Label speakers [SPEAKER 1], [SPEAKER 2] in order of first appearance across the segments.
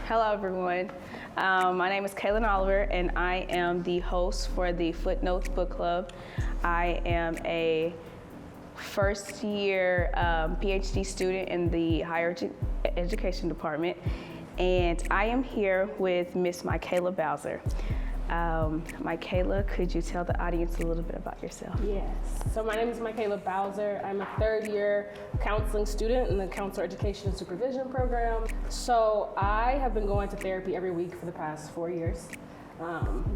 [SPEAKER 1] Hello, everyone. My name is Tylynn Oliver, and I am the host for the Footnotes book club. I am a first-year PhD student in the higher education department, and I am here with Miss MyKayla Bowser. MyKayla, could you tell the audience a little bit about yourself?
[SPEAKER 2] Yes. So my name is MyKayla Bowser. I'm a third-year counseling student in the Counselor Education and Supervision program. So I have been going to therapy every week for the past 4 years.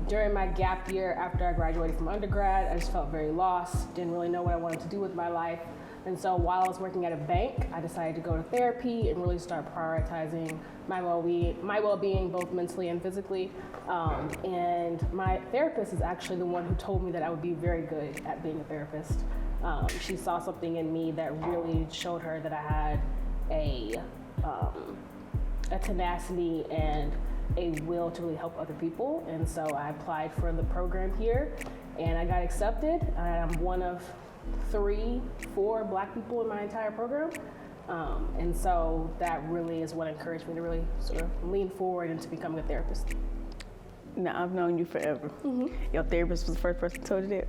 [SPEAKER 2] During my gap year after I graduated from undergrad, I just felt very lost, didn't really know what I wanted to do with my life. And so while I was working at a bank, I decided to go to therapy and really start prioritizing my well-being, both mentally and physically. And my therapist is actually the one who told me that I would be very good at being a therapist. She saw something in me that really showed her that I had a tenacity and a will to really help other people. And so I applied for the program here and I got accepted. I'm one of 4 Black people in my entire program. And so that really is what encouraged me to really sort of lean forward into becoming a therapist.
[SPEAKER 1] Now, I've known you forever. Mm-hmm. Your therapist was the first person who told you that?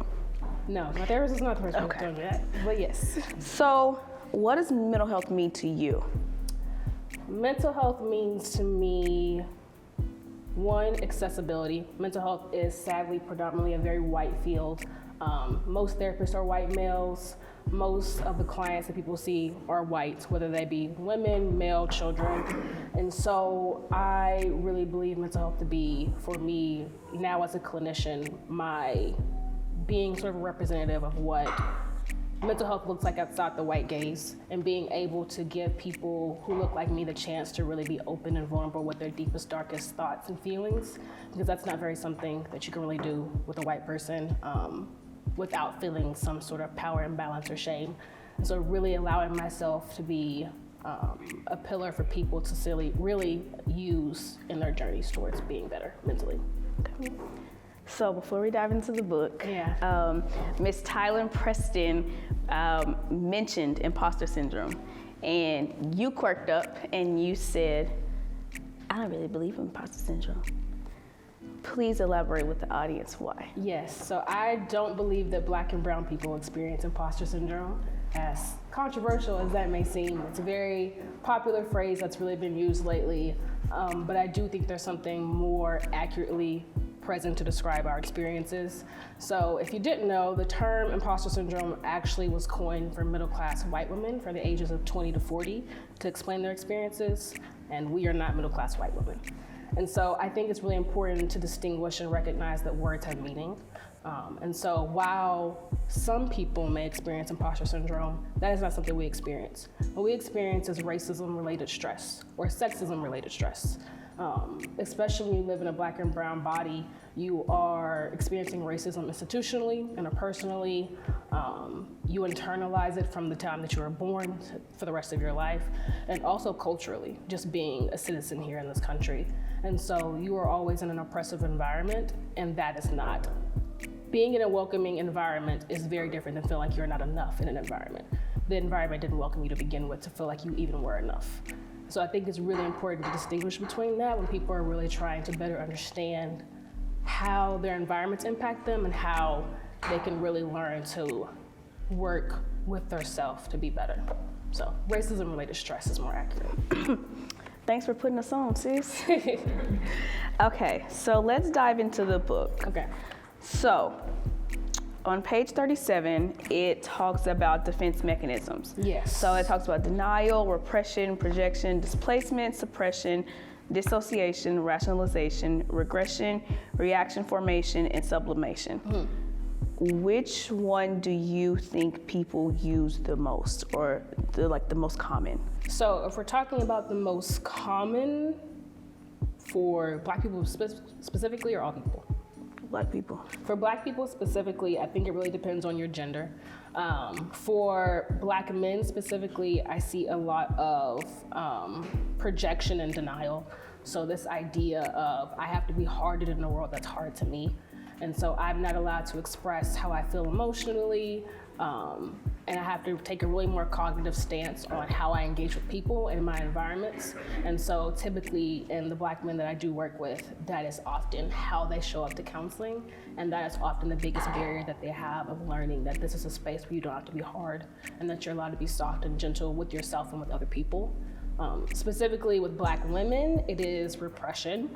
[SPEAKER 2] No, my therapist is not the first person who told me that, but yes.
[SPEAKER 1] So what does mental health mean to you?
[SPEAKER 2] Mental health means to me, one, accessibility. Mental health is sadly predominantly a very white field. Most therapists are white males. Most of the clients that people see are white, whether they be women, male, children. And so I really believe mental health to be, for me, now as a clinician, my being sort of a representative of what mental health looks like outside the white gaze, and being able to give people who look like me the chance to really be open and vulnerable with their deepest, darkest thoughts and feelings, because that's not very something that you can really do with a white person without feeling some sort of power imbalance or shame. And so really allowing myself to be a pillar for people to really use in their journeys towards being better mentally.
[SPEAKER 1] Okay. So before we dive into the book,
[SPEAKER 2] yeah.
[SPEAKER 1] Miss Tylynn Preston mentioned imposter syndrome, and you quirked up and you said, I don't really believe in imposter syndrome. Please elaborate with the audience why.
[SPEAKER 2] Yes, so I don't believe that Black and brown people experience imposter syndrome. As controversial as that may seem, it's a very popular phrase that's really been used lately, but I do think there's something more accurately present to describe our experiences. So if you didn't know, the term imposter syndrome actually was coined for middle-class white women from the ages of 20 to 40 to explain their experiences, and we are not middle-class white women. And so I think it's really important to distinguish and recognize that words have meaning. And so while some people may experience imposter syndrome, that is not something we experience. What we experience is racism-related stress or sexism-related stress. Especially when you live in a Black and brown body, you are experiencing racism institutionally, interpersonally. You internalize it from the time that you were born for the rest of your life, and also culturally, just being a citizen here in this country. And so you are always in an oppressive environment, and that is not. Being in a welcoming environment is very different than feeling like you're not enough in an environment. The environment didn't welcome you to begin with to feel like you even were enough. So I think it's really important to distinguish between that when people are really trying to better understand how their environments impact them and how they can really learn to work with their self to be better. So racism-related stress is more accurate.
[SPEAKER 1] Thanks for putting us on, sis. Okay, so let's dive into the book.
[SPEAKER 2] Okay.
[SPEAKER 1] So on page 37, it talks about defense mechanisms.
[SPEAKER 2] Yes.
[SPEAKER 1] So it talks about denial, repression, projection, displacement, suppression, dissociation, rationalization, regression, reaction formation, and sublimation. Mm-hmm. Which one do you think people use the most, or the most common?
[SPEAKER 2] So if we're talking about the most common for Black people specifically, or all people?
[SPEAKER 1] Black people.
[SPEAKER 2] For Black people specifically, I think it really depends on your gender. For Black men specifically, I see a lot of projection and denial. So this idea of, I have to be harder in a world that's hard to me. And so I'm not allowed to express how I feel emotionally, and I have to take a really more cognitive stance on how I engage with people in my environments. And so typically in the Black men that I do work with, that is often how they show up to counseling, and that is often the biggest barrier that they have of learning that this is a space where you don't have to be hard and that you're allowed to be soft and gentle with yourself and with other people. Specifically with Black women, it is repression.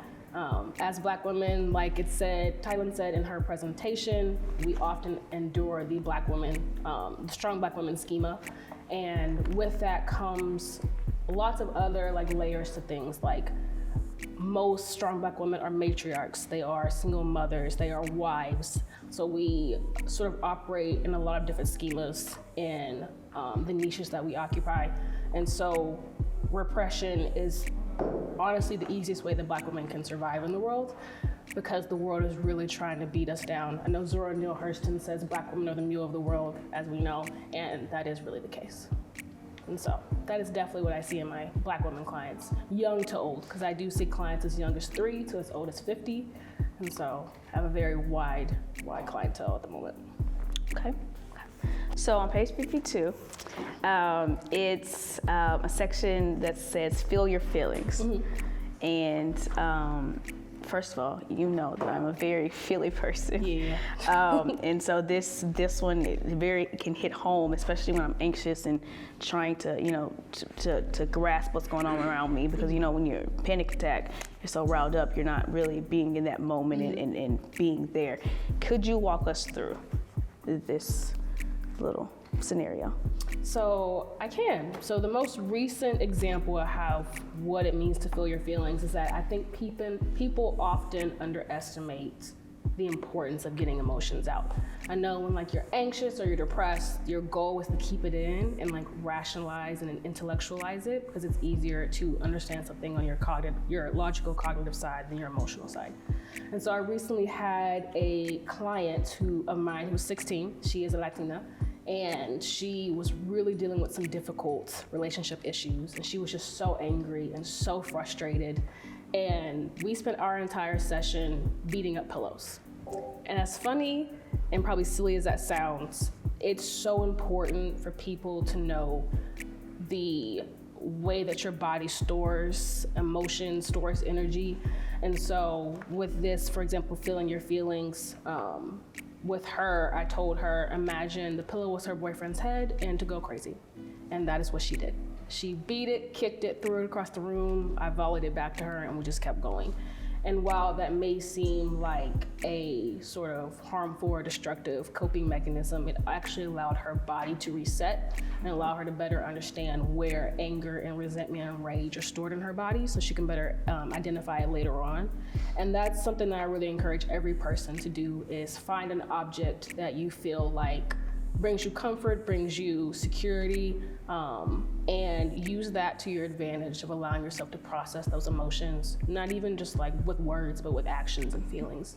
[SPEAKER 2] As Black women, like Tylynn said in her presentation, we often endure the Black woman, the strong Black woman schema. And with that comes lots of other layers to things. Like, most strong Black women are matriarchs, they are single mothers, they are wives. So we sort of operate in a lot of different schemas in the niches that we occupy. And so repression is honestly the easiest way that Black women can survive in the world, because the world is really trying to beat us down. I know Zora Neale Hurston says Black women are the mule of the world, as we know, and that is really the case. And so that is definitely what I see in my Black women clients, young to old, because I do see clients as young as 3 to as old as 50. And so I have a very wide clientele at the moment.
[SPEAKER 1] Okay. So on page 52, it's a section that says feel your feelings. Mm-hmm. And first of all, you know that I'm a very feely person.
[SPEAKER 2] Yeah.
[SPEAKER 1] And so this one it can hit home, especially when I'm anxious and trying to, to grasp what's going on around me, because when you're panic attack, you're so riled up, you're not really being in that moment. Mm-hmm. and being there. Could you walk us through this little scenario?
[SPEAKER 2] So I can. So the most recent example of what it means to feel your feelings is that I think people often underestimate the importance of getting emotions out. I know when you're anxious or you're depressed, your goal is to keep it in and rationalize and intellectualize it, because it's easier to understand something on your logical cognitive side than your emotional side. And so I recently had a client of mine who's 16. She is a Latina, and she was really dealing with some difficult relationship issues, and she was just so angry and so frustrated. And we spent our entire session beating up pillows. And as funny and probably silly as that sounds, it's so important for people to know the way that your body stores emotion, stores energy. And so with this, for example, feeling your feelings, with her, I told her, imagine the pillow was her boyfriend's head and to go crazy. And that is what she did. She beat it, kicked it, threw it across the room. I volleyed it back to her, and we just kept going. And while that may seem like a sort of harmful or destructive coping mechanism, it actually allowed her body to reset and allow her to better understand where anger and resentment and rage are stored in her body, so she can better identify it later on. And that's something that I really encourage every person to do, is find an object that you feel like brings you comfort, brings you security, and use that to your advantage of allowing yourself to process those emotions, not even just with words, but with actions and feelings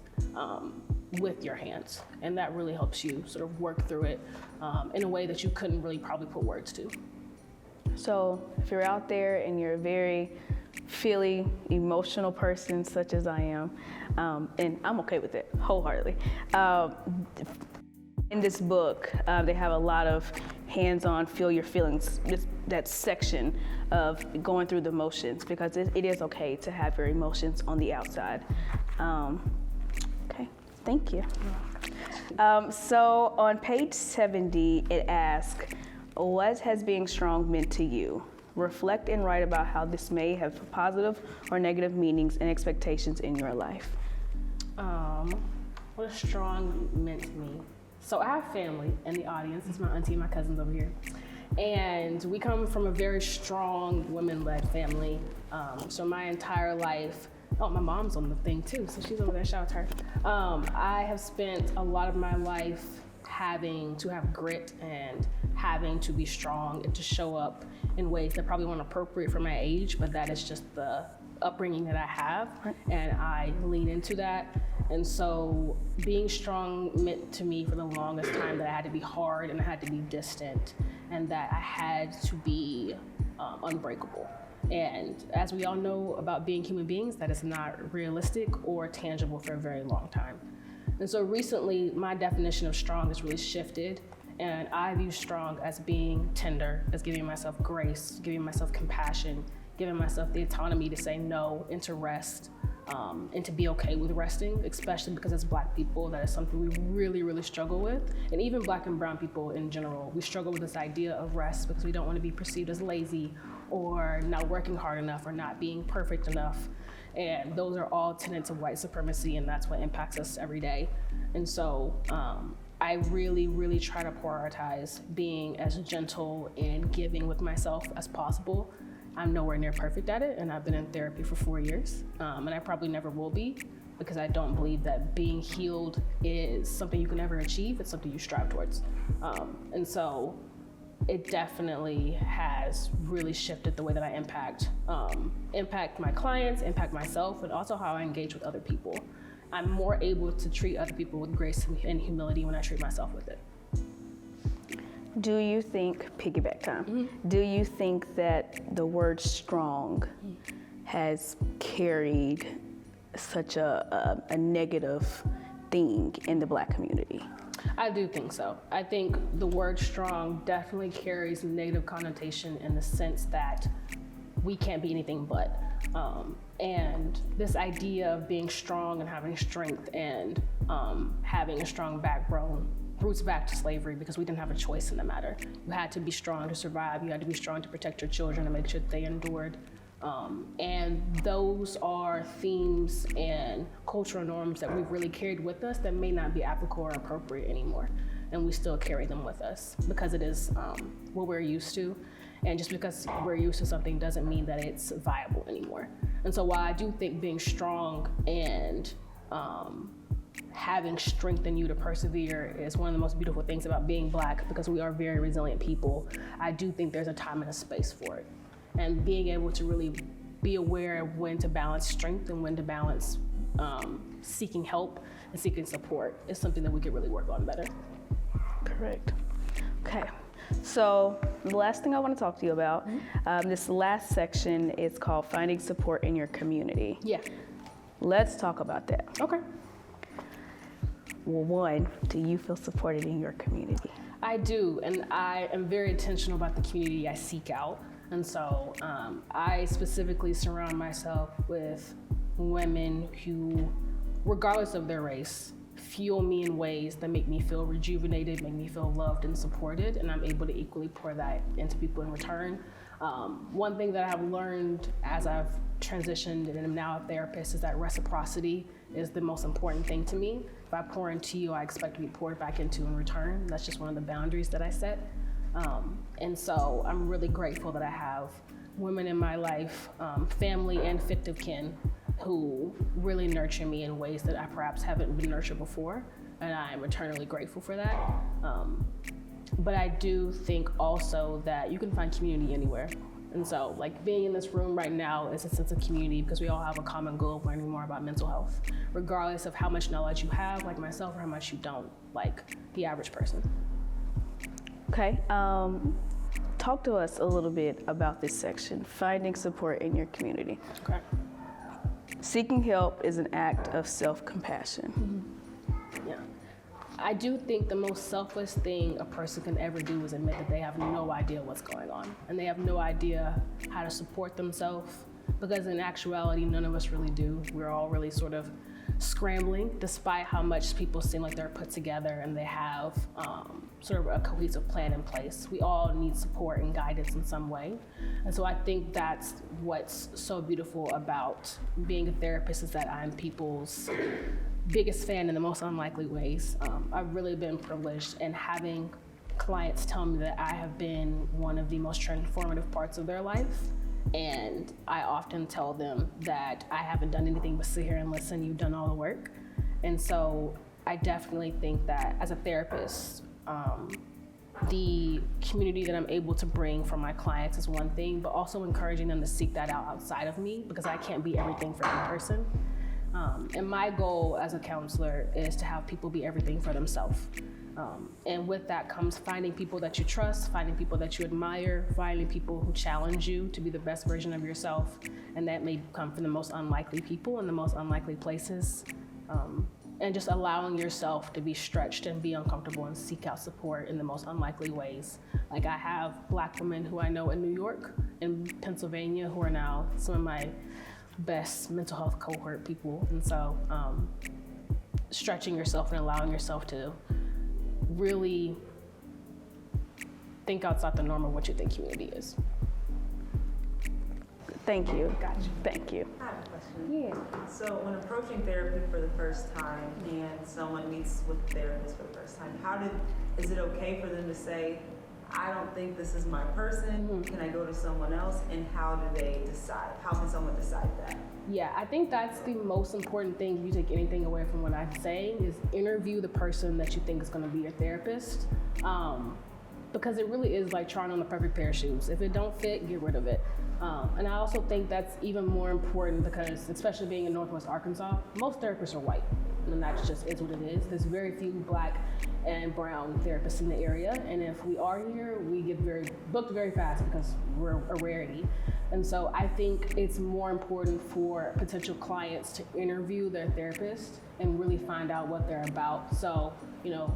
[SPEAKER 2] with your hands. And that really helps you sort of work through it in a way that you couldn't really probably put words to.
[SPEAKER 1] So if you're out there and you're a very feely, emotional person such as I am, and I'm okay with it wholeheartedly, in this book, they have a lot of hands-on feel your feelings, that section of going through the motions, because it is okay to have your emotions on the outside. Okay, thank you. So on page 70, it asks, what has being strong meant to you? Reflect and write about how this may have positive or negative meanings and expectations in your life.
[SPEAKER 2] What has strong meant to me? So I have family in the audience. It's my auntie and my cousins over here. And we come from a very strong women-led family. So my entire life, my mom's on the thing too, so she's over there, shout out to her. I have spent a lot of my life having to have grit and having to be strong and to show up in ways that probably weren't appropriate for my age, but that is just the upbringing that I have, and I lean into that. And so being strong meant to me for the longest time that I had to be hard and I had to be distant and that I had to be unbreakable. And as we all know about being human beings, that is not realistic or tangible for a very long time. And so recently, my definition of strong has really shifted. And I view strong as being tender, as giving myself grace, giving myself compassion, giving myself the autonomy to say no and to rest, and to be okay with resting, especially because as Black people, that is something we really, really struggle with. And even Black and brown people in general, we struggle with this idea of rest because we don't want to be perceived as lazy or not working hard enough or not being perfect enough. And those are all tenets of white supremacy, and that's what impacts us every day. And so I really, really try to prioritize being as gentle and giving with myself as possible. I'm nowhere near perfect at it, and I've been in therapy for 4 years, and I probably never will be, because I don't believe that being healed is something you can ever achieve. It's something you strive towards. And so it definitely has really shifted the way that I impact my clients, impact myself, and also how I engage with other people. I'm more able to treat other people with grace and humility when I treat myself with it.
[SPEAKER 1] Do you think, piggyback time, do you think that the word strong has carried such a negative thing in the Black community?
[SPEAKER 2] I do think so. I think the word strong definitely carries a negative connotation in the sense that we can't be anything but. And this idea of being strong and having strength and having a strong backbone roots back to slavery, because we didn't have a choice in the matter. You had to be strong to survive. You had to be strong to protect your children and make sure that they endured. And those are themes and cultural norms that we've really carried with us that may not be applicable or appropriate anymore. And we still carry them with us because it is what we're used to. And just because we're used to something doesn't mean that it's viable anymore. And so while I do think being strong and having strength in you to persevere is one of the most beautiful things about being Black, because we are very resilient people, I do think there's a time and a space for it. And being able to really be aware of when to balance strength and when to balance seeking help and seeking support is something that we could really work on better.
[SPEAKER 1] Correct. Okay. So the last thing I want to talk to you about, this last section is called Finding Support in Your Community.
[SPEAKER 2] Yeah.
[SPEAKER 1] Let's talk about that.
[SPEAKER 2] Okay.
[SPEAKER 1] Well, one, do you feel supported in your community?
[SPEAKER 2] I do, and I am very intentional about the community I seek out. And so I specifically surround myself with women who, regardless of their race, fuel me in ways that make me feel rejuvenated, make me feel loved and supported, and I'm able to equally pour that into people in return. One thing that I have learned as I've transitioned and am now a therapist is that reciprocity is the most important thing to me. If I pour into you, I expect to be poured back into in return. That's just one of the boundaries that I set. And so I'm really grateful that I have women in my life, family and fictive kin, who really nurture me in ways that I perhaps haven't been nurtured before, and I am eternally grateful for that. But I do think also that you can find community anywhere. And so, like, being in this room right now is a sense of community because we all have a common goal of learning more about mental health, regardless of how much knowledge you have, like myself, or how much you don't, like the average person.
[SPEAKER 1] Okay. Talk to us a little bit about this section, Finding Support in Your Community.
[SPEAKER 2] Okay.
[SPEAKER 1] Seeking help is an act of self-compassion.
[SPEAKER 2] Yeah. I do think the most selfless thing a person can ever do is admit that they have no idea what's going on and they have no idea how to support themselves, because in actuality, none of us really do. We're all really sort of scrambling, despite how much people seem like they're put together and they have sort of a cohesive plan in place. We all need support and guidance in some way. And so I think that's what's so beautiful about being a therapist, is that I'm people's biggest fan in the most unlikely ways. I've really been privileged in having clients tell me that I have been one of the most transformative parts of their life. And I often tell them that I haven't done anything but sit here and listen. You've done all the work. And so I definitely think that as a therapist, the community that I'm able to bring for my clients is one thing, but also encouraging them to seek that out outside of me, because I can't be everything for every person. And my goal as a counselor is to have people be everything for themselves. And with that comes finding people that you trust, finding people that you admire, finding people who challenge you to be the best version of yourself. And that may come from the most unlikely people in the most unlikely places. and just allowing yourself to be stretched and be uncomfortable and seek out support in the most unlikely ways. Like I have Black women who I know in New York, in Pennsylvania, who are now some of my best mental health cohort people. And so stretching yourself and allowing yourself to really think outside the norm of what you think community is.
[SPEAKER 1] Thank you.
[SPEAKER 2] Gotcha.
[SPEAKER 1] Thank you.
[SPEAKER 3] I have a question.
[SPEAKER 2] Yeah.
[SPEAKER 3] So when approaching therapy for the first time and someone meets with a therapist for the first time, is it okay for them to say, I don't think this is my person, can I go to someone else? And how do they decide? How can someone decide that?
[SPEAKER 2] Yeah, I think that's the most important thing. If you take anything away from what I'm saying, is interview the person that you think is gonna be your therapist. Because it really is like trying on the perfect pair of shoes. If it don't fit, get rid of it. And I also think that's even more important because, especially being in Northwest Arkansas, most therapists are white. And that just is what it is. There's very few Black and brown therapists in the area. And if we are here, we get booked very fast because we're a rarity. And so I think it's more important for potential clients to interview their therapist and really find out what they're about. So,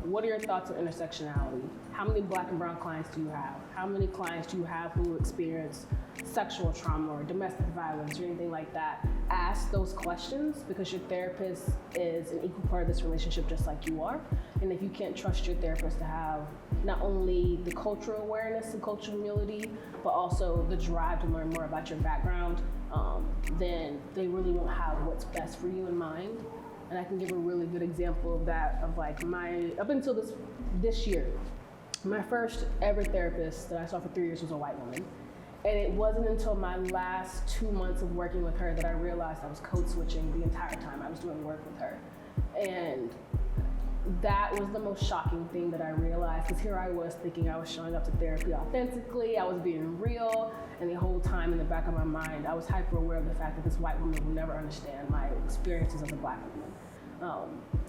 [SPEAKER 2] what are your thoughts on intersectionality? How many Black and brown clients do you have? How many clients do you have who experience sexual trauma or domestic violence or anything like that? Ask those questions because your therapist is an equal part of this relationship just like you are. And if you can't trust your therapist to have not only the cultural awareness and cultural humility, but also the drive to learn more about your background, then they really won't have what's best for you in mind. And I can give a really good example of that, of like up until this year, my first ever therapist that I saw for 3 years was a white woman. And it wasn't until my last 2 months of working with her that I realized I was code switching the entire time I was doing work with her. And that was the most shocking thing that I realized, because here I was thinking I was showing up to therapy authentically, I was being real, and the whole time in the back of my mind, I was hyper aware of the fact that this white woman would never understand my experiences as a Black woman.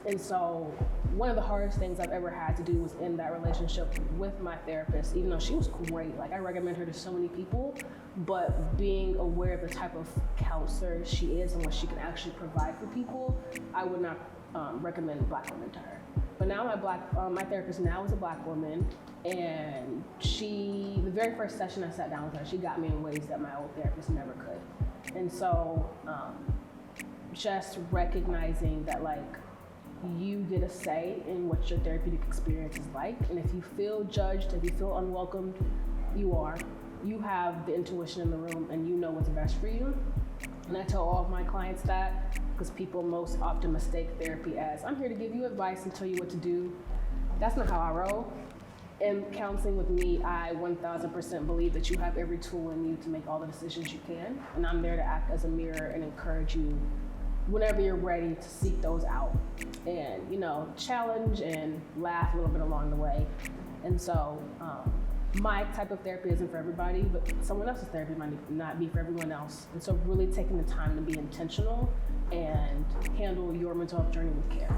[SPEAKER 2] And so one of the hardest things I've ever had to do was end that relationship with my therapist, even though she was great. Like I recommend her to so many people, but being aware of the type of counselor she is and what she can actually provide for people, I would not recommend Black women to her. But now my therapist now is a Black woman, and the very first session I sat down with her, she got me in ways that my old therapist never could. And so just recognizing that like you get a say in what your therapeutic experience is like, and if you feel judged, if you feel unwelcomed, you have the intuition in the room and you know what's best for you. And I tell all of my clients that, because people most often mistake therapy as, I'm here to give you advice and tell you what to do. That's not how I roll. In counseling with me, I 1000% believe that you have every tool in you to make all the decisions you can, and I'm there to act as a mirror and encourage you whenever you're ready to seek those out and, challenge and laugh a little bit along the way. And so my type of therapy isn't for everybody, but someone else's therapy might not be for everyone else. And so really taking the time to be intentional and handle your mental health journey with care.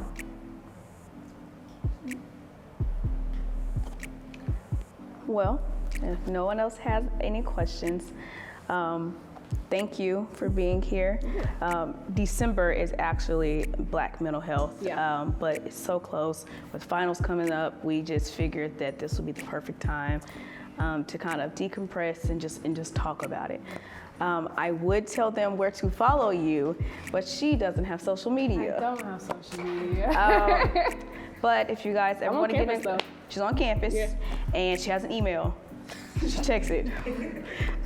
[SPEAKER 1] Well, if no one else has any questions, thank you for being here. December is actually Black mental health, but it's so close. With finals coming up, we just figured that this would be the perfect time to kind of decompress and just talk about it. I would tell them where to follow you, but she doesn't have social media.
[SPEAKER 2] I don't have social media.
[SPEAKER 1] But if you guys ever want to get in, she's on campus, and she has an email. She checks it.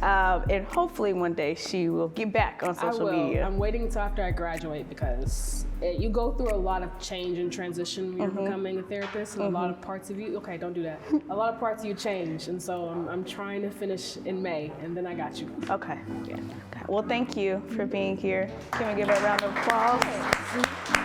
[SPEAKER 1] And hopefully one day she will get back on social media.
[SPEAKER 2] I'm waiting until after I graduate because you go through a lot of change and transition when you're becoming a therapist, and a lot of parts of you, don't do that. A lot of parts of you change, and so I'm trying to finish in May, and then I got you.
[SPEAKER 1] Okay. Well, thank you for being here. Can we give her a round of applause?